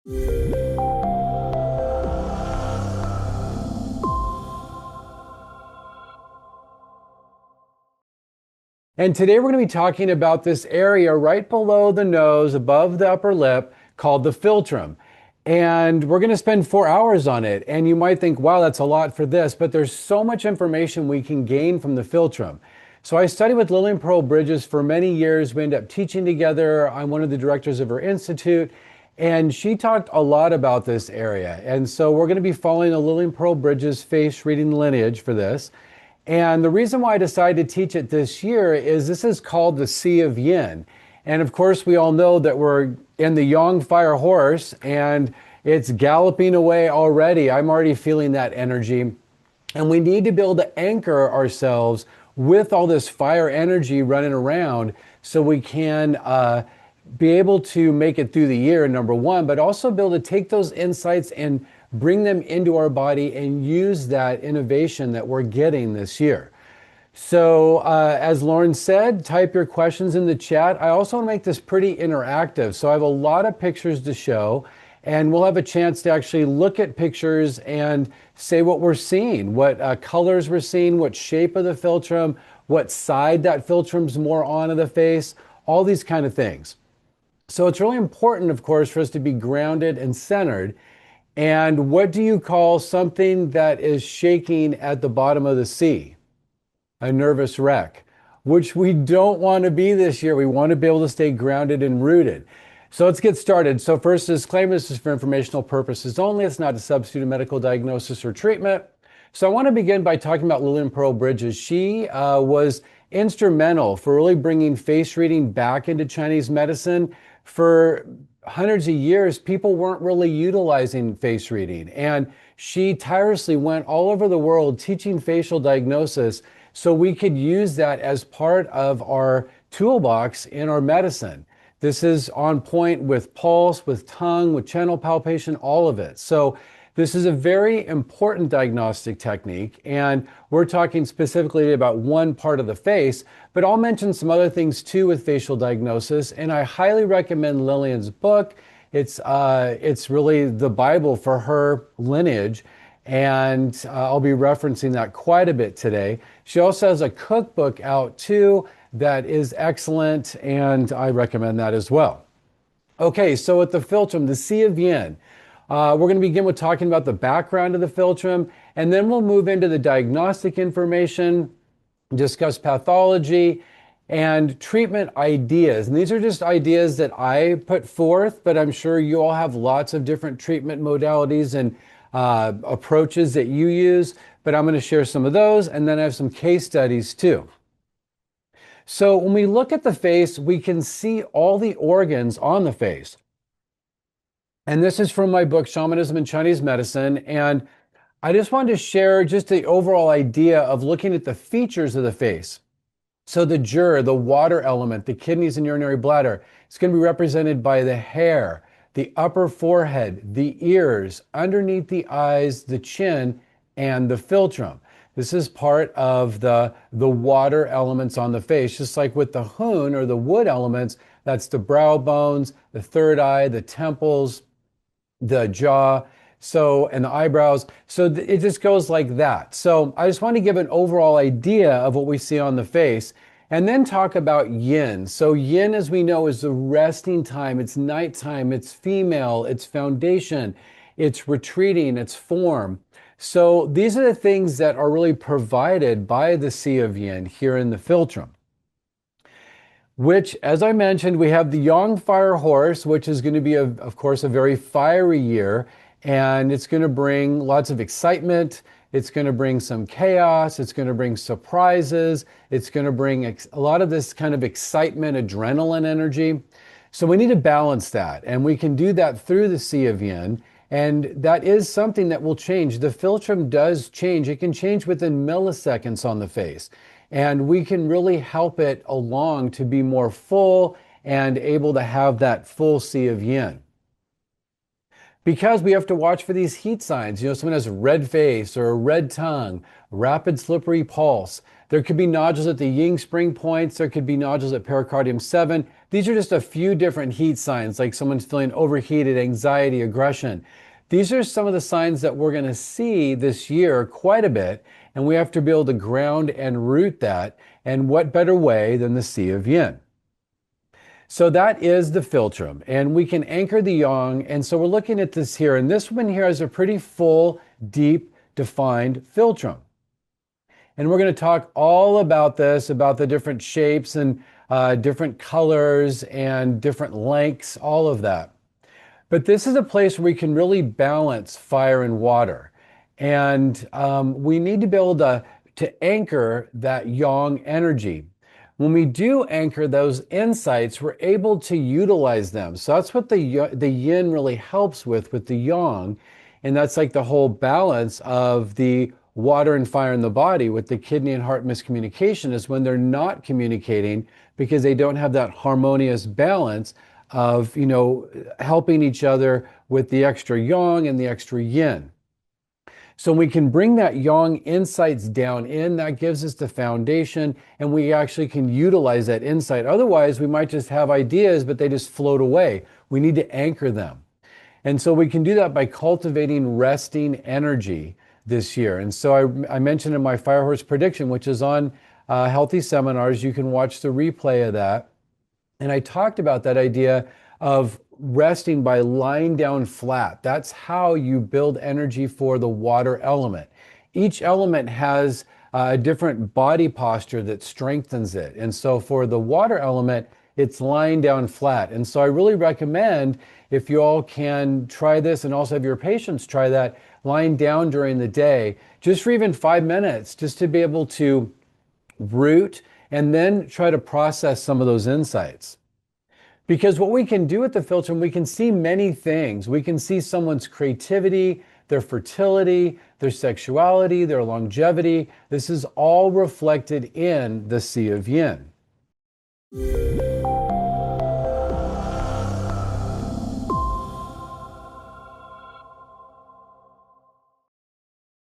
And today we're going to be talking about this area right below the nose, above the upper lip, called the philtrum. And we're going to spend 4 hours on it. And you might think, wow, that's a lot for this, but there's so much information we can gain from the philtrum. So I studied with Lillian Bridges for many years. We ended up teaching together. I'm one of the directors of her institute. And she talked a lot about this area. And so we're going to be following the Lillian Bridges Face Reading lineage for this. And the reason why I decided to teach it this year is this is called the Sea of Yin. And of course, we all know that we're in the Yang fire horse and it's galloping away already. I'm already feeling that energy. And we need to be able to anchor ourselves with all this fire energy running around so we can be able to make it through the year, number one, but also be able to take those insights and bring them into our body and use that innovation that we're getting this year. So as Lauren said, type your questions in the chat. I also want to make this pretty interactive. So I have a lot of pictures to show, and we'll have a chance to actually look at pictures and say what we're seeing, what colors we're seeing, what shape of the philtrum, what side that philtrum's more on of the face, all these kind of things. So it's really important, of course, for us to be grounded and centered. And what do you call something that is shaking at the bottom of the sea? A nervous wreck, which we don't want to be this year. We want to be able to stay grounded and rooted. So let's get started. So first, disclaimer, this is for informational purposes only. It's not a substitute of medical diagnosis or treatment. So I want to begin by talking about Lillian Bridges. She was instrumental for really bringing face reading back into Chinese medicine. For hundreds of years, people weren't really utilizing face reading. And she tirelessly went all over the world teaching facial diagnosis so we could use that as part of our toolbox in our medicine. This is on point with pulse, with tongue, with channel palpation, all of it. So this is a very important diagnostic technique, and we're talking specifically about one part of the face, but I'll mention some other things too with facial diagnosis, and I highly recommend Lillian's book. It's really the Bible for her lineage, and I'll be referencing that quite a bit today. She also has a cookbook out too that is excellent, and I recommend that as well. Okay, so with the philtrum, the Sea of Yin, we're going to begin with talking about the background of the philtrum, and then we'll move into the diagnostic information, discuss pathology, and treatment ideas. And these are just ideas that I put forth, but I'm sure you all have lots of different treatment modalities and approaches that you use, but I'm going to share some of those, and then I have some case studies too. So when we look at the face, we can see all the organs on the face. And this is from my book, Shamanism in Chinese Medicine. And I just wanted to share just the overall idea of looking at the features of the face. So the jur, the water element, the kidneys and urinary bladder, it's going to be represented by the hair, the upper forehead, the ears, underneath the eyes, the chin, and the philtrum. This is part of the water elements on the face, just like with the hun or the wood elements, that's the brow bones, the third eye, the temples, the jaw, and the eyebrows. So it just goes like that. So I just want to give an overall idea of what we see on the face and then talk about yin. So yin, as we know, is the resting time. It's nighttime, it's female, it's foundation, it's retreating, it's form. So these are the things that are really provided by the Sea of Yin here in the philtrum, which, as I mentioned, we have the Yang fire horse, which is going to be, of course, a very fiery year, and it's going to bring lots of excitement. It's going to bring some chaos. It's going to bring surprises. It's going to bring a lot of this kind of excitement, adrenaline energy. So we need to balance that, and we can do that through the Sea of Yin. And that is something that will change. The philtrum does change. It can change within milliseconds on the face. And we can really help it along to be more full and able to have that full Sea of Yin. Because we have to watch for these heat signs. You know, someone has a red face or a red tongue, rapid slippery pulse. There could be nodules at the yin spring points. There could be nodules at pericardium 7. These are just a few different heat signs, like someone's feeling overheated, anxiety, aggression. These are some of the signs that we're going to see this year quite a bit, and we have to be able to ground and root that. And what better way than the Sea of Yin? So that is the philtrum, and we can anchor the yang. And so we're looking at this here, and this one here has a pretty full, deep, defined philtrum. And we're going to talk all about this, about the different shapes and different colors and different lengths, all of that. But this is a place where we can really balance fire and water. And we need to be able to anchor that yang energy. When we do anchor those insights, we're able to utilize them. So that's what the yin really helps with the yang. And that's like the whole balance of the water and fire in the body with the kidney and heart miscommunication is when they're not communicating because they don't have that harmonious balance of, helping each other with the extra yang and the extra yin. So we can bring that yang insights down in, that gives us the foundation, and we actually can utilize that insight. Otherwise, we might just have ideas, but they just float away. We need to anchor them. And so we can do that by cultivating resting energy this year. And so I mentioned in my Fire Horse prediction, which is on Healthy Seminars, you can watch the replay of that. And I talked about that idea of resting by lying down flat. That's how you build energy for the water element. Each element has a different body posture that strengthens it. And so for the water element, it's lying down flat. And so I really recommend, if you all can try this and also have your patients try that, lying down during the day, just for even 5 minutes, just to be able to root and then try to process some of those insights. Because what we can do with the philtrum, we can see many things. We can see someone's creativity, their fertility, their sexuality, their longevity. This is all reflected in the Sea of Yin.